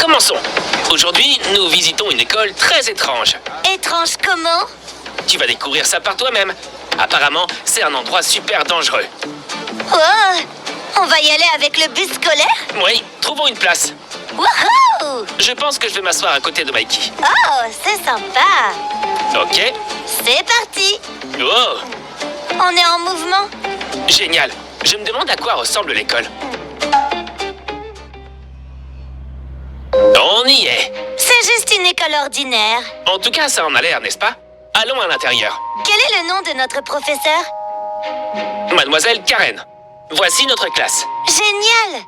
Commençons. Aujourd'hui, nous visitons une école très étrange. Étrange comment? Tu vas découvrir ça par toi-même. Apparemment, c'est un endroit super dangereux. Oh! On va y aller avec le bus scolaire? Oui, trouvons une place. Wouhou! Je pense que je vais m'asseoir à côté de Mikey. Oh, c'est sympa! Ok. C'est parti! Oh, On est en mouvement? génial. Je me demande à quoi ressemble l'école. On y est. C'est juste une école ordinaire. En tout cas, ça en a l'air, n'est-ce pas? Allons à l'intérieur. Quel est le nom de notre professeur? Mademoiselle Karen. Voici notre classe. Génial!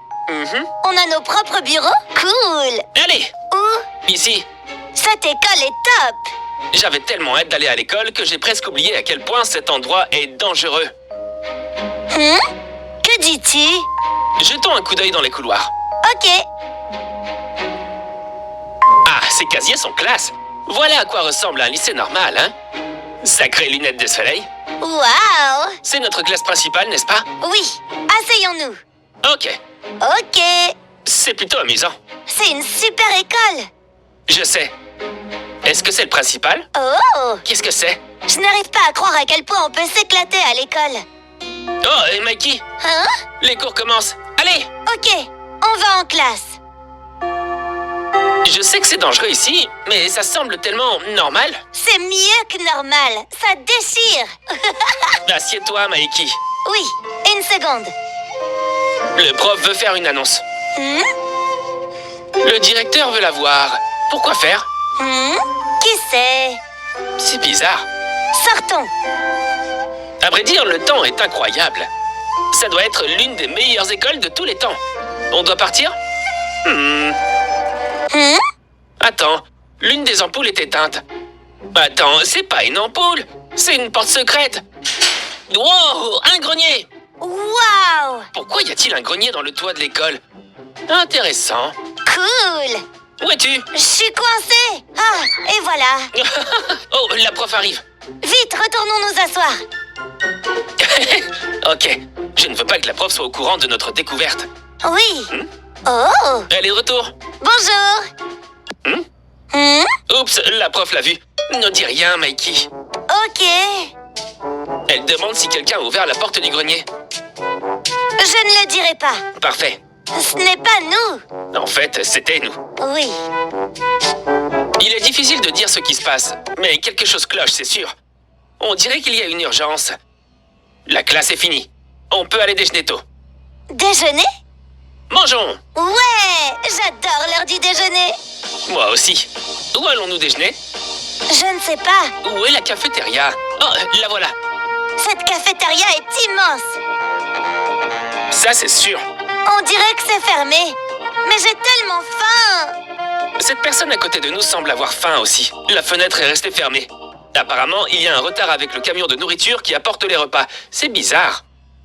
On a nos propres bureaux? Cool! Allez, Où? ici. Cette école est top! J'avais tellement hâte d'aller à l'école que j'ai presque oublié à quel point cet endroit est dangereux. Que dis-tu? Jetons un coup d'œil dans les couloirs. Ok. Ah, ces casiers sont classe. Voilà à quoi ressemble un lycée normal, hein? Sacrées lunettes de soleil. Waouh! C'est notre classe principale, n'est-ce pas? Oui, asseyons-nous. Ok. Ok. C'est plutôt amusant. C'est une super école. Je sais. Est-ce que c'est le principal? Oh! Qu'est-ce que c'est? Je n'arrive pas à croire à quel point on peut s'éclater à l'école. Oh, et Mikey, Hein? les cours commencent. Allez! Ok, on va en classe. Je sais que c'est dangereux ici, mais ça semble tellement normal. C'est mieux que normal. Ça déchire. Assieds-toi, Mikey. Oui, une seconde. Le prof veut faire une annonce. Hmm? Le directeur veut la voir. Pourquoi faire? Qui c'est? C'est bizarre. Sortons. À vrai dire, le temps est incroyable. Ça doit être l'une des meilleures écoles de tous les temps. On doit partir? Attends, l'une des ampoules est éteinte. Attends, c'est pas une ampoule, c'est une porte secrète. Wow, un grenier! Waouh! Pourquoi y a-t-il un grenier dans le toit de l'école? Intéressant. Cool! Où es-tu? Je suis coincée. Ah, et voilà. Oh, la prof arrive. Vite, retournons nous asseoir. Ok, je ne veux pas que la prof soit au courant de notre découverte. Oui. Oh! Elle est de retour. Bonjour. Oups, la prof l'a vu. Ne dis rien, Mikey. Ok. Elle demande si quelqu'un a ouvert la porte du grenier. Je ne le dirai pas. Parfait. Ce n'est pas nous. En fait, c'était nous. Oui. Il est difficile de dire ce qui se passe, mais quelque chose cloche, c'est sûr. On dirait qu'il y a une urgence. La classe est finie. On peut aller déjeuner tôt. Déjeuner? Mangeons! Ouais! J'adore l'heure du déjeuner. Moi aussi. Où allons-nous déjeuner? Je ne sais pas. Où est la cafétéria? Oh, la voilà. Cette cafétéria est immense. Ça, c'est sûr. On dirait que c'est fermé. Mais j'ai tellement faim. Cette personne à côté de nous semble avoir faim aussi. La fenêtre est restée fermée. Apparemment, il y a un retard avec le camion de nourriture qui apporte les repas. C'est bizarre.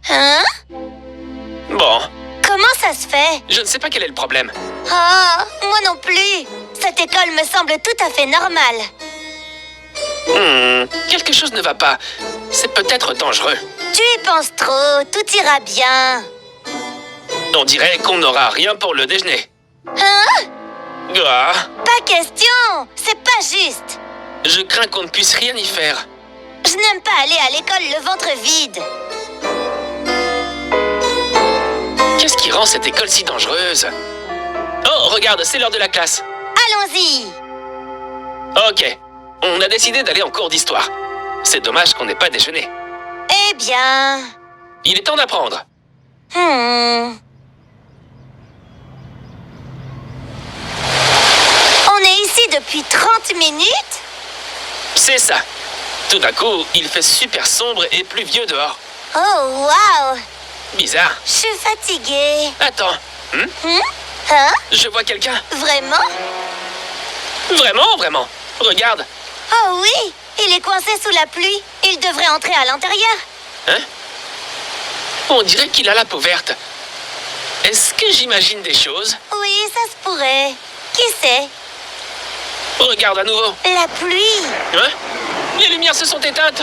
Hein? Bon, Comment ça se fait? je ne sais pas quel est le problème. Oh, moi non plus. Cette école me semble tout à fait normale. Quelque chose ne va pas. C'est peut-être dangereux. Tu y penses trop, tout ira bien. On dirait qu'on n'aura rien pour le déjeuner. Hein? Ah, Pas question, c'est pas juste. je crains qu'on ne puisse rien y faire. Je n'aime pas aller à l'école le ventre vide. Qu'est-ce qui rend cette école si dangereuse? Oh, regarde, c'est l'heure de la classe. Allons-y. Ok, on a décidé d'aller en cours d'histoire. C'est dommage qu'on n'ait pas déjeuné. Eh bien... Il est temps d'apprendre. On est ici depuis 30 minutes? C'est ça. Tout d'un coup, il fait super sombre et pluvieux dehors. Oh, waouh! Bizarre. Je suis fatiguée. Attends, Hein? je vois quelqu'un. Vraiment? Vraiment, vraiment. Regarde. Oh oui, il est coincé sous la pluie. Il devrait entrer à l'intérieur. Hein? On dirait qu'il a la peau verte. Est-ce que j'imagine des choses? Oui, ça se pourrait. Qui sait? Regarde à nouveau. La pluie. Hein? Les lumières se sont éteintes.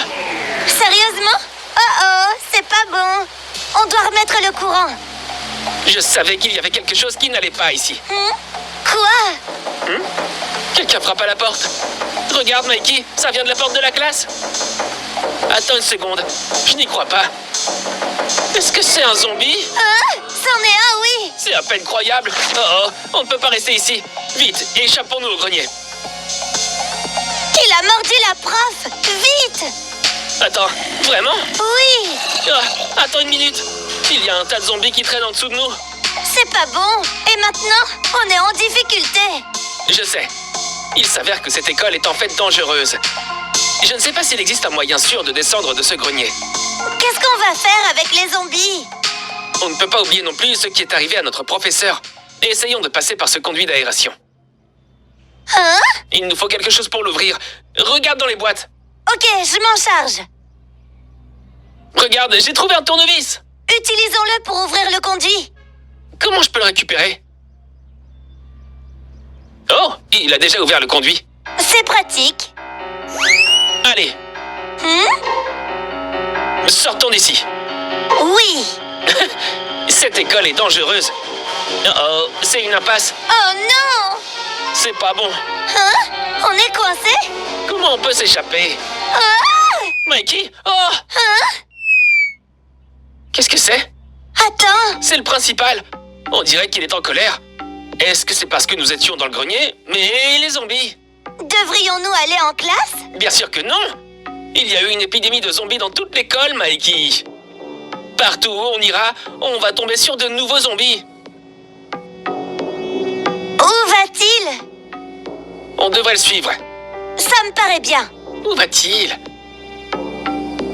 Sérieusement? Oh, c'est pas bon. On doit remettre le courant. Je savais qu'il y avait quelque chose qui n'allait pas ici. Quoi? Quelqu'un frappe à la porte. Regarde, Mikey, ça vient de la porte de la classe. Attends une seconde, je n'y crois pas. Est-ce que c'est un zombie? Hein? C'en est un, oui! C'est à peine croyable. Oh, on ne peut pas rester ici. Vite, échappons-nous au grenier. Il a mordu la prof! Vite! Attends, vraiment? Oui! Ah, attends une minute. Il y a un tas de zombies qui traînent en dessous de nous. C'est pas bon! Et maintenant, on est en difficulté! Je sais. Il s'avère que cette école est en fait dangereuse. Je ne sais pas s'il existe un moyen sûr de descendre de ce grenier. Qu'est-ce qu'on va faire avec les zombies? On ne peut pas oublier non plus ce qui est arrivé à notre professeur. Et essayons de passer par ce conduit d'aération. Hein? Il nous faut quelque chose pour l'ouvrir. Regarde dans les boîtes. Ok, je m'en charge. Regarde, j'ai trouvé un tournevis. Utilisons-le pour ouvrir le conduit. Comment je peux le récupérer? Oh, il a déjà ouvert le conduit. C'est pratique. Allez, sortons d'ici. Oui. Cette école est dangereuse. Oh, c'est une impasse. Oh non! C'est pas bon. Hein? On est coincé? Comment on peut s'échapper? Ah! Mikey? Oh! Hein? Qu'est-ce que c'est? Attends! C'est le principal. On dirait qu'il est en colère. Est-ce que c'est parce que nous étions dans le grenier? Mais les zombies? Devrions-nous aller en classe? Bien sûr que non. Il y a eu une épidémie de zombies dans toute l'école, Mikey. Partout où on ira, on va tomber sur de nouveaux zombies. Où va-t-il? On devrait le suivre. Ça me paraît bien. Où va-t-il?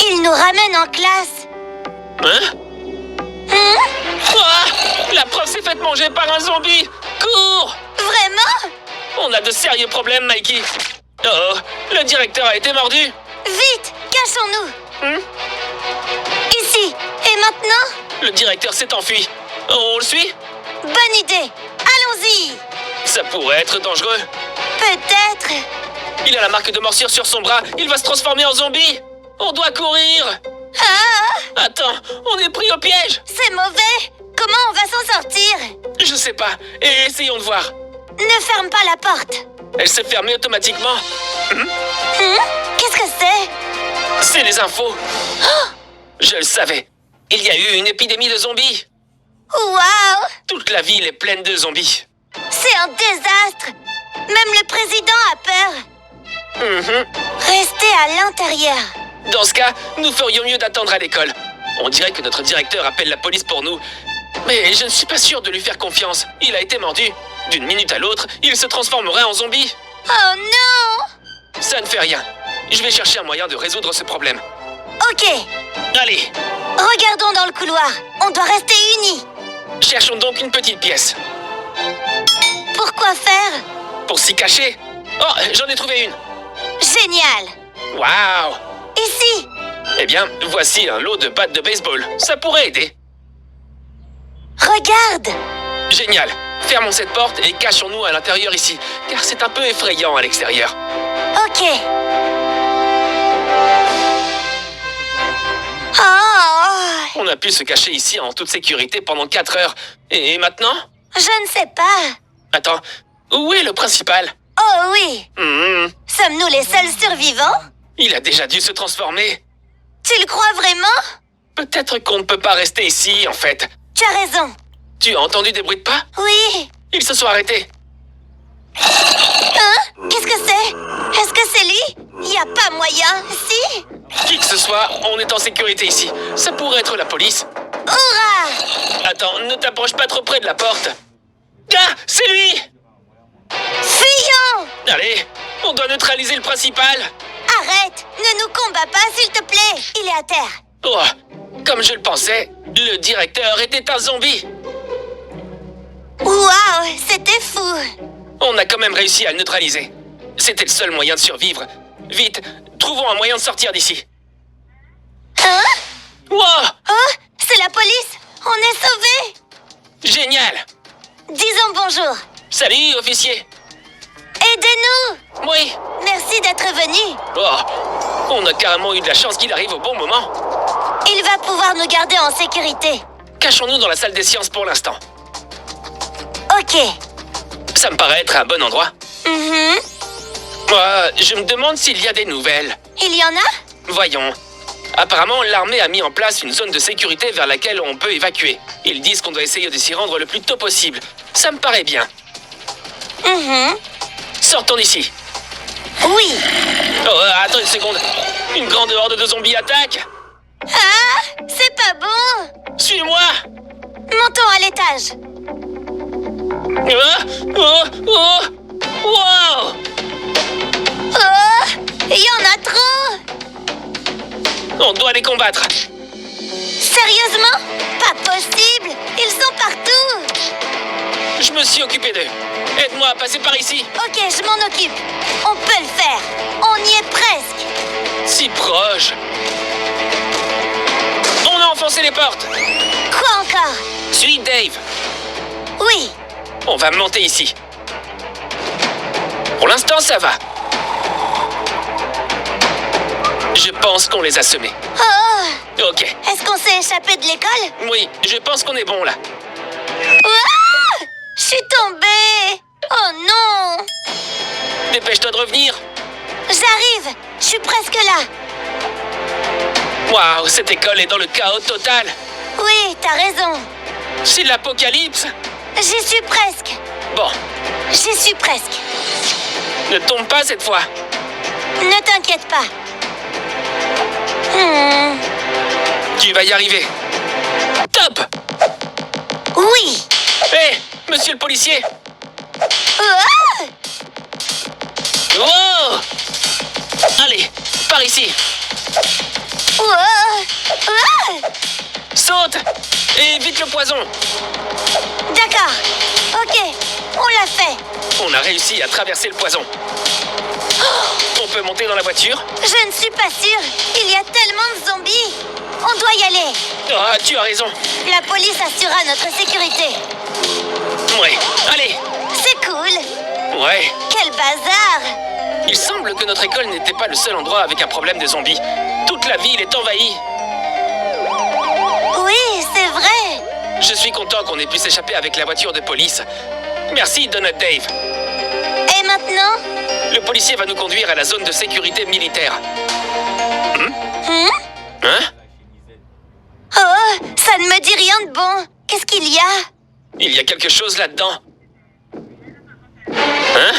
Il nous ramène en classe. Hein? Ah! La prof s'est faite manger par un zombie! Cours! Vraiment? On a de sérieux problèmes, Mikey. Oh, le directeur a été mordu. Vite, cachons-nous. Ici. Et maintenant? Le directeur s'est enfui. On le suit? Bonne idée. Allons-y. Ça pourrait être dangereux. Peut-être. Il a la marque de morsure sur son bras. Il va se transformer en zombie. On doit courir. Ah! Attends, on est pris au piège. C'est mauvais. Comment on va s'en sortir? Je sais pas. Et essayons de voir. Ne ferme pas la porte. Elle s'est fermée automatiquement. Qu'est-ce que c'est? C'est les infos. Je le savais. Il y a eu une épidémie de zombies. Waouh! Toute la ville est pleine de zombies. C'est un désastre. Même le président a peur. Restez à l'intérieur. Dans ce cas, nous ferions mieux d'attendre à l'école. On dirait que notre directeur appelle la police pour nous. Mais je ne suis pas sûr de lui faire confiance. Il a été mordu. D'une minute à l'autre, il se transformerait en zombie. Oh non! Ça ne fait rien. Je vais chercher un moyen de résoudre ce problème. Ok. Allez, Regardons dans le couloir. On doit rester unis. cherchons donc une petite pièce. Pourquoi faire? Pour s'y cacher. Oh, j'en ai trouvé une. Génial. Waouh! Ici. Eh bien, voici un lot de battes de baseball. Ça pourrait aider. Regarde. Génial. Fermons cette porte et cachons-nous à l'intérieur ici, car c'est un peu effrayant à l'extérieur. Ok. Oh, On a pu se cacher ici en toute sécurité pendant 4 heures. Et maintenant? je ne sais pas. Attends, où est le principal? Oh oui. Sommes-nous les seuls survivants? Il a déjà dû se transformer. Tu le crois vraiment? Peut-être qu'on ne peut pas rester ici, en fait. Tu as raison. Tu as entendu des bruits de pas? Oui. Ils se sont arrêtés. Hein? Qu'est-ce que c'est? Est-ce que c'est lui? Y a pas moyen, si? Qui que ce soit, on est en sécurité ici. Ça pourrait être la police. Hurrah! Attends, ne t'approche pas trop près de la porte. Ah, c'est lui! Fuyons! Allez, on doit neutraliser le principal. Arrête! Ne nous combats pas, s'il te plaît! Il est à terre. Oh, comme je le pensais, le directeur était un zombie. Waouh! C'était fou! On a quand même réussi à le neutraliser. C'était le seul moyen de survivre. Vite, trouvons un moyen de sortir d'ici. Hein? Wow! Oh! C'est la police! On est sauvés! Génial! Disons bonjour. Salut, officier! Aidez-nous! Oui! Merci d'être venu. Oh, on a carrément eu de la chance qu'il arrive au bon moment. Il va pouvoir nous garder en sécurité. Cachons-nous dans la salle des sciences pour l'instant. Ok. Ça me paraît être un bon endroit. Mhm. Moi, je me demande s'il y a des nouvelles. Il y en a? Voyons. Apparemment, l'armée a mis en place une zone de sécurité vers laquelle on peut évacuer. Ils disent qu'on doit essayer de s'y rendre le plus tôt possible. Ça me paraît bien. Mhm. Sortons d'ici. Oui. Oh, attends une seconde. Une grande horde de zombies attaque. Ah, c'est pas bon. Suis-moi. Montons à l'étage. Wow. Oh, il y en a trop. On doit les combattre. Sérieusement? Pas possible. Ils sont partout. Je me suis occupé d'eux. Aide-moi à passer par ici. Ok, je m'en occupe. On peut le faire. On y est presque. Si proche. On a enfoncé les portes. Quoi encore? Suis Dave. Oui. On va monter ici. Pour l'instant, ça va. Je pense qu'on les a semés. Oh, Ok. est-ce qu'on s'est échappé de l'école? Oui, je pense qu'on est bon là. Ah, je suis tombée. Oh non. Dépêche-toi de revenir. J'arrive. Je suis presque là. Waouh, cette école est dans le chaos total. Oui, t'as raison. C'est l'apocalypse. J'y suis presque. Bon, J'y suis presque. ne tombe pas cette fois. Ne t'inquiète pas. Hmm. Tu vas y arriver. Top. Oui. Hé, monsieur le policier. Ah, Oh. Allez, par ici. ah, ah. Saute. Et vite le poison. D'accord. Ok, on l'a fait. On a réussi à traverser le poison. On peut monter dans la voiture? Je ne suis pas sûre. Il y a tellement de zombies. On doit y aller. Ah, tu as raison. La police assurera notre sécurité. Ouais, allez. C'est cool. Ouais. Quel bazar. Il semble que notre école n'était pas le seul endroit avec un problème de zombies. Toute la ville est envahie. Oui, c'est vrai. Je suis content qu'on ait pu s'échapper avec la voiture de police. Merci, Donut Dave. Et maintenant? Le policier va nous conduire à la zone de sécurité militaire. Hmm? Hein? Oh, ça ne me dit rien de bon. Qu'est-ce qu'il y a? Il y a quelque chose là-dedans. Hein?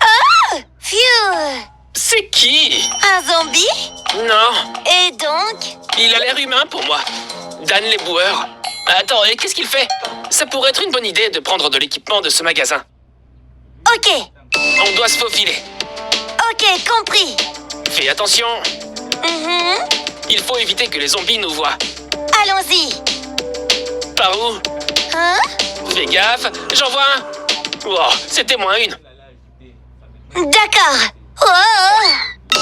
Oh, phew. C'est qui? Un zombie? Non, Et donc? il a l'air humain pour moi. Dan l'éboueur. Attends, et qu'est-ce qu'il fait? Ça pourrait être une bonne idée de prendre de l'équipement de ce magasin. Ok, On doit se faufiler. ok, compris. Fais attention. Mhm. Il faut éviter que les zombies nous voient. Allons-y. Par où? Hein? Fais gaffe, j'en vois un. Oh, c'était moins une. D'accord. Oh,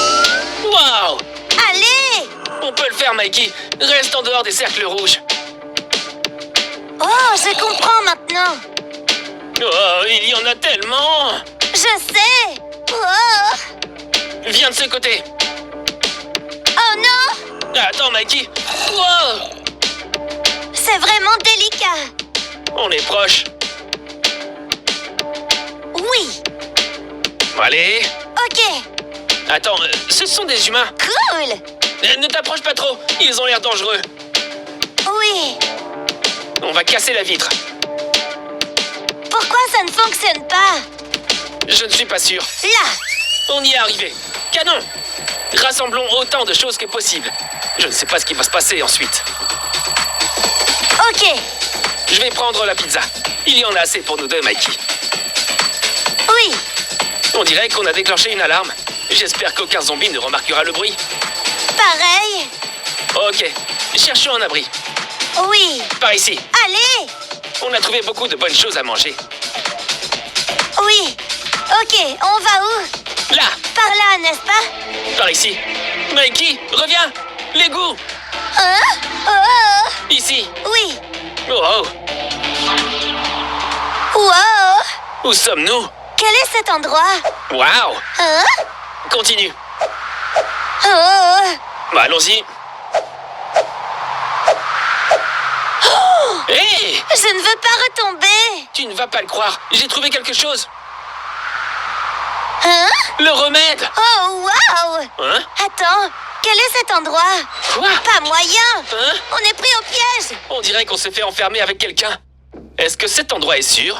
Waouh! allez. On peut le faire, Mikey. Reste en dehors des cercles rouges. Oh, je comprends maintenant. Oh, il y en a tellement! Je sais. Oh, Viens de ce côté. oh non. Attends, Mikey. Wow! C'est vraiment délicat. On est proche. Oui. Allez. Ok, Attends, ce sont des humains. cool. Ne t'approche pas trop. Ils ont l'air dangereux. Oui. On va casser la vitre. Pourquoi ça ne fonctionne pas? Je ne suis pas sûr. Là. On y est arrivé. Canon! Rassemblons autant de choses que possible. Je ne sais pas ce qui va se passer ensuite. Ok. Je vais prendre la pizza. Il y en a assez pour nous deux, Mikey. Oui. On dirait qu'on a déclenché une alarme. J'espère qu'aucun zombie ne remarquera le bruit. Pareil. Ok, cherchons un abri. Oui. Par ici. Allez. On a trouvé beaucoup de bonnes choses à manger. Oui. Ok, on va où? Là, Par là, n'est-ce pas? par ici. Mikey, reviens. L'égout. Hein? Oh. Ici. Oui. Oh, Wow. où sommes-nous? Quel est cet endroit? Waouh. Hein? Continue. Oh. Bah, allons-y. Hé! Je ne veux pas retomber. Tu ne vas pas le croire, j'ai trouvé quelque chose. Hein? Le remède. Oh, waouh! Hein? Attends, quel est cet endroit? Quoi? Pas moyen! Hein? On est pris au piège! On dirait qu'on s'est fait enfermer avec quelqu'un. Est-ce que cet endroit est sûr?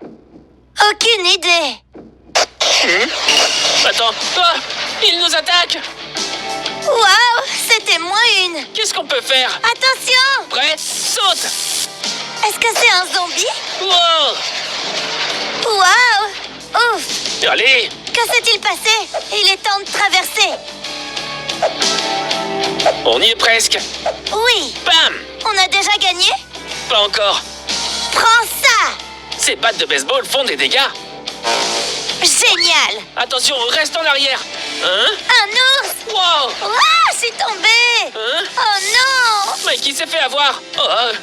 Aucune idée! Attends. Ah, il nous attaque. Waouh! C'était moins une! Qu'est-ce qu'on peut faire? Attention! Prêt? Saute. Est-ce que c'est un zombie? Wow. Waouh! Ouf! Allez. Que s'est-il passé? Il est temps de traverser! On y est presque. Oui! Bam. On a déjà gagné? Pas encore. Prends ça! Ces battes de baseball font des dégâts. Génial! Attention, reste en arrière. Hein? Un ours! Wow. Ah! Je suis tombée! Hein? Oh non! Mais qui s'est fait avoir? Oh,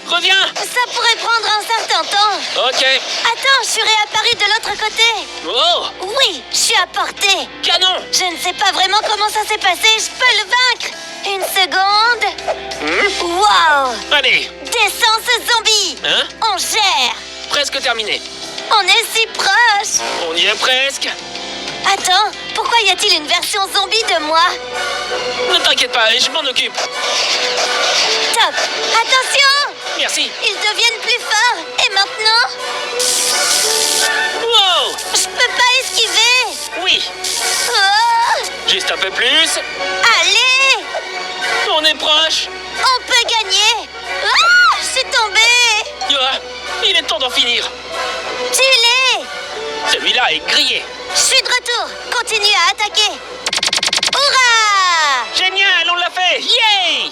reviens. Ça pourrait prendre un certain temps. Ok. Attends, je suis réapparue de l'autre côté. Oh, Oui, je suis à portée. canon. Je ne sais pas vraiment comment ça s'est passé. Je peux le vaincre. Une seconde. Wow! Allez. Descends ce zombie. Hein? On gère. Presque terminé. On est si proche. On y est presque. Attends, pourquoi y a-t-il une version zombie de moi? Ne t'inquiète pas, je m'en occupe. Top. Attention! Merci. Ils deviennent plus forts. Et maintenant? Wow. Je peux pas esquiver. Oui. Oh! Juste un peu plus. Allez! On est proche. On peut gagner. Ah! Je suis tombée. Ah, il est temps d'en finir. Tue-les. Celui-là est grillé. Je suis de retour. Continue à attaquer. Hurrah! Génial, on l'a fait. Yay!